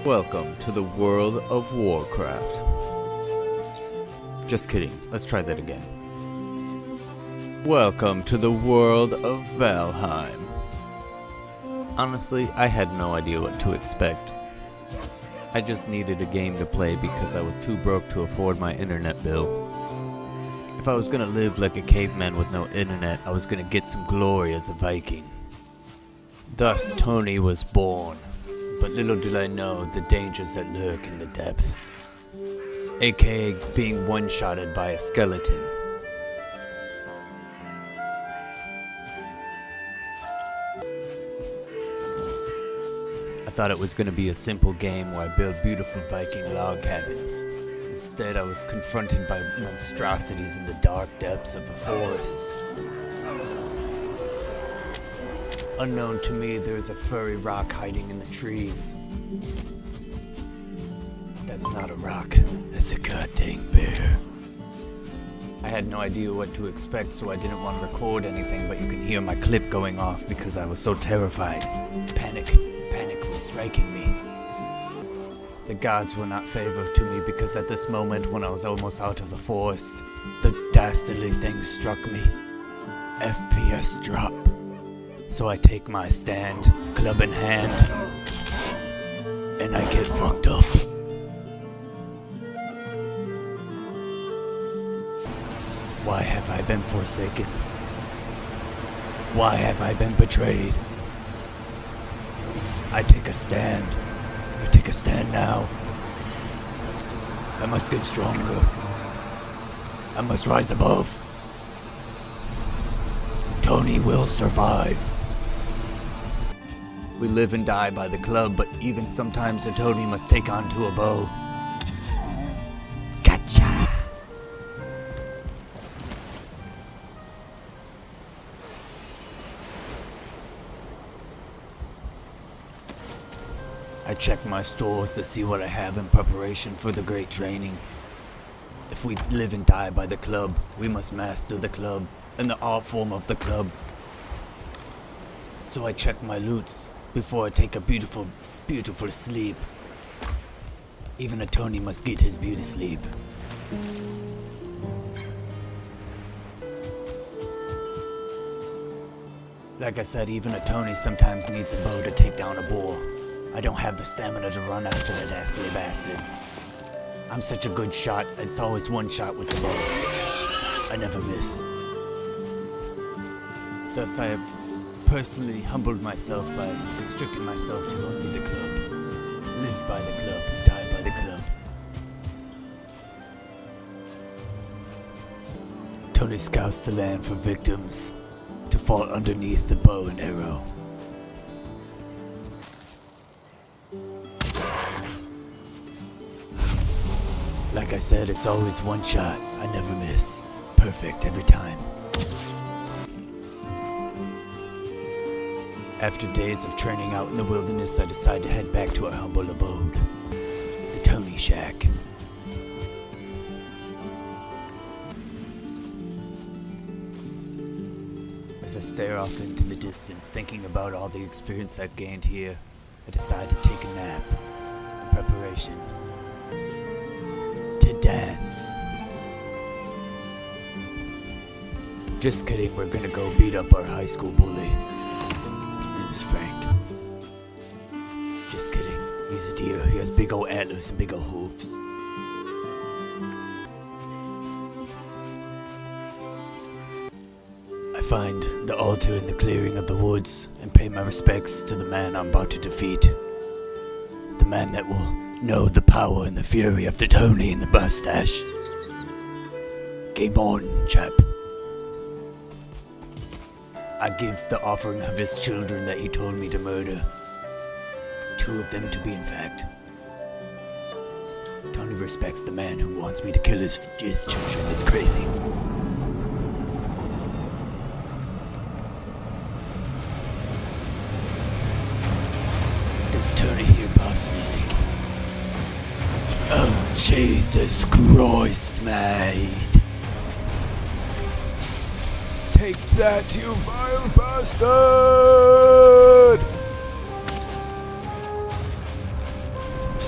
Welcome to the world of Warcraft. Just kidding, let's try that again. Welcome to the world of Valheim. Honestly, I had no idea what to expect. I just needed a game to play because I was too broke to afford my internet bill. If I was gonna live like a caveman with no internet, I was gonna get some glory as a Viking. Thus, Tony was born. But little did I know the dangers that lurk in the depths, aka being one-shotted by a skeleton. I thought it was going to be a simple game where I build beautiful Viking log cabins. Instead, I was confronted by monstrosities in the dark depths of the forest. Unknown to me, there's a furry rock hiding in the trees. That's not a rock, that's a goddamn bear. I had no idea what to expect, so I didn't want to record anything, but you can hear my clip going off because I was so terrified. Panic was striking me. The gods were not favored to me because at this moment, when I was almost out of the forest, the dastardly thing struck me. FPS drop. So I take my stand, club in hand, and I get fucked up. Why have I been forsaken? Why have I been betrayed? I take a stand. I take a stand now. I must get stronger. I must rise above. Tony will survive. We live and die by the club, but even sometimes a Tony must take on to a bow. Gotcha! I check my stores to see what I have in preparation for the great training. If we live and die by the club, we must master the club and the art form of the club. So I check my loots before I take a beautiful sleep. Even a Tony must get his beauty sleep. Like I said, even a Tony sometimes needs a bow to take down a boar. I don't have the stamina to run after the dastardly bastard. I'm such a good shot, it's always one shot with the bow. I never miss. Thus I have personally humbled myself by constricting myself to only the club. Live by the club, die by the club. Tony scouts the land for victims to fall underneath the bow and arrow. Like I said, it's always one shot. I never miss. Perfect every time. After days of training out in the wilderness, I decide to head back to our humble abode, the Tony Shack. As I stare off into the distance, thinking about all the experience I've gained here, I decide to take a nap in preparation to dance. Just kidding, we're gonna go beat up our high school bully. His name is Frank. Just kidding. He's a deer. He has big old antlers and big old hooves. I find the altar in the clearing of the woods and pay my respects to the man I'm about to defeat. The man that will know the power and the fury of the Tony and the mustache. Game on, chap. I give the offering of his children that he told me to murder. 2 of them to be, in fact. Tony respects the man who wants me to kill his children. It's crazy. Does Tony hear boss music? Oh, Jesus Christ, mate. Take that, you vile bastard!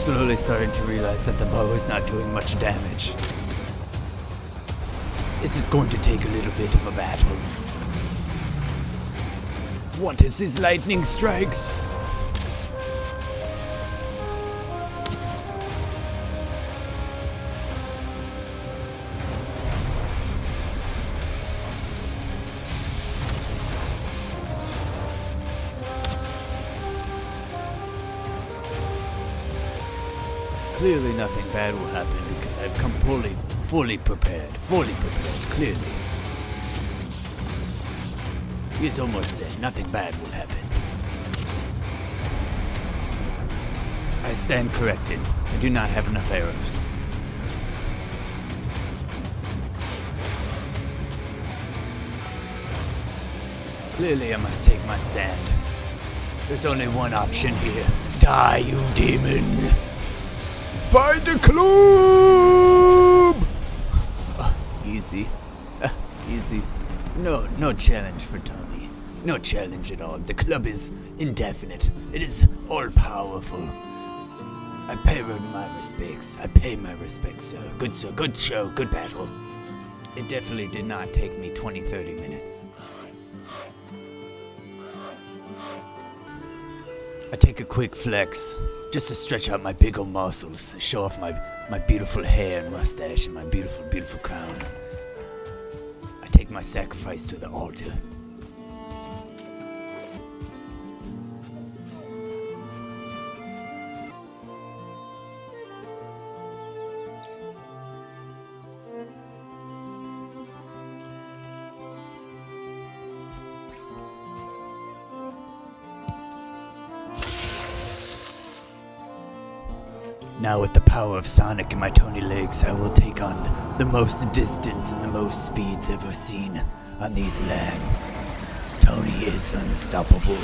slowly starting to realize that the bow is not doing much damage. This is going to take a little bit of a battle. What is these lightning strikes? Clearly nothing bad will happen because I've come fully prepared, clearly. He's almost dead, nothing bad will happen. I stand corrected, I do not have enough arrows. Clearly I must take my stand. There's only one option here. Die, you demon! By the club! Easy. Easy. No challenge for Tony. No challenge at all. The club is indefinite. It is all-powerful. I pay my respects. Sir. Good show, good battle. It definitely did not take me 20-30 minutes. I take a quick flex. Just to stretch out my big old muscles, show off my beautiful hair and mustache and my beautiful crown. I take my sacrifice to the altar. Now with the power of Sonic in my Tony legs, I will take on the most distance and the most speeds ever seen on these lands. Tony is unstoppable.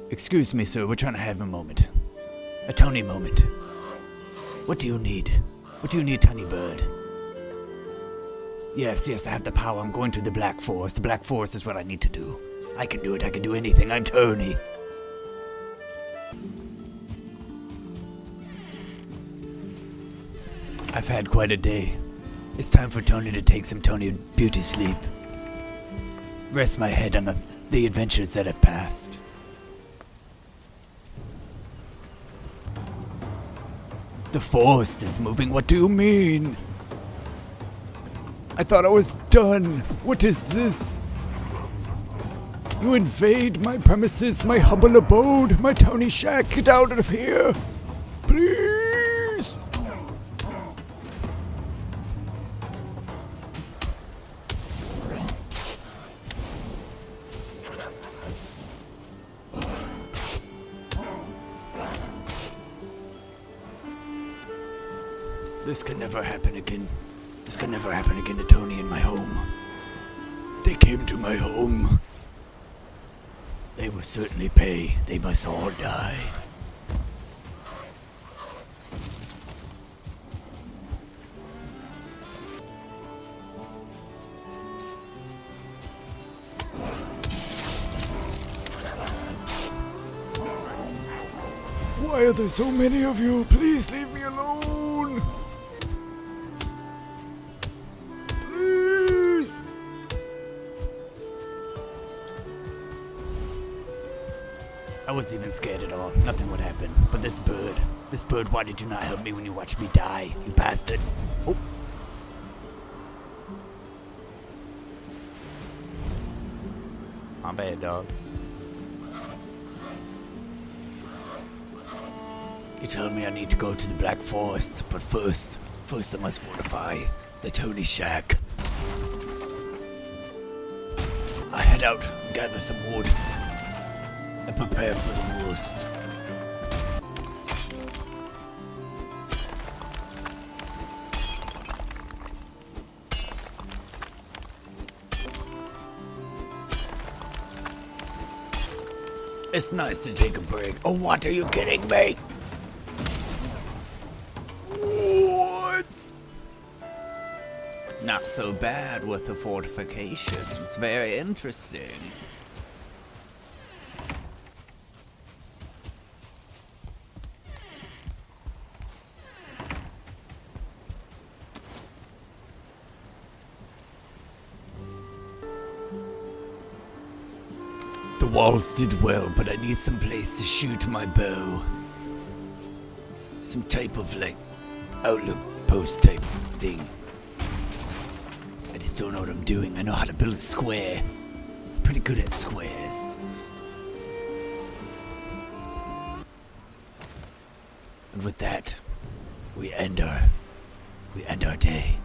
Excuse me, sir, we're trying to have a moment. A Tony moment. What do you need? What do you need, Tony Bird? Yes, I have the power. I'm going to the Black Forest. The Black Forest is what I need to do. I can do it. I can do anything. I'm Tony. I've had quite a day. It's time for Tony to take some Tony beauty sleep. Rest my head on the adventures that have passed. The forest is moving. What do you mean? I thought I was done. What is this? You invade my premises, my humble abode, my Tony shack. Get out of here. Please. This could never happen again. This could never happen again to Tony in my home. They came to my home. They will certainly pay. They must all die. Why are there so many of you? Please leave me alone. Please. I wasn't even scared at all. Nothing would happen. But this bird, why did you not help me when you watched me die, you bastard? Oh. My bad, dog. You told me I need to go to the Black Forest, but first I must fortify the Tony Shack. I head out and gather some wood and prepare for the worst. It's nice to take a break. Oh, what, are you kidding me? What? Not so bad with the fortifications. Very interesting. The walls did well, but I need some place to shoot my bow. Some type of, like, outlook post type thing. I just don't know what I'm doing. I know how to build a square. Pretty good at squares. And with that, we end our day.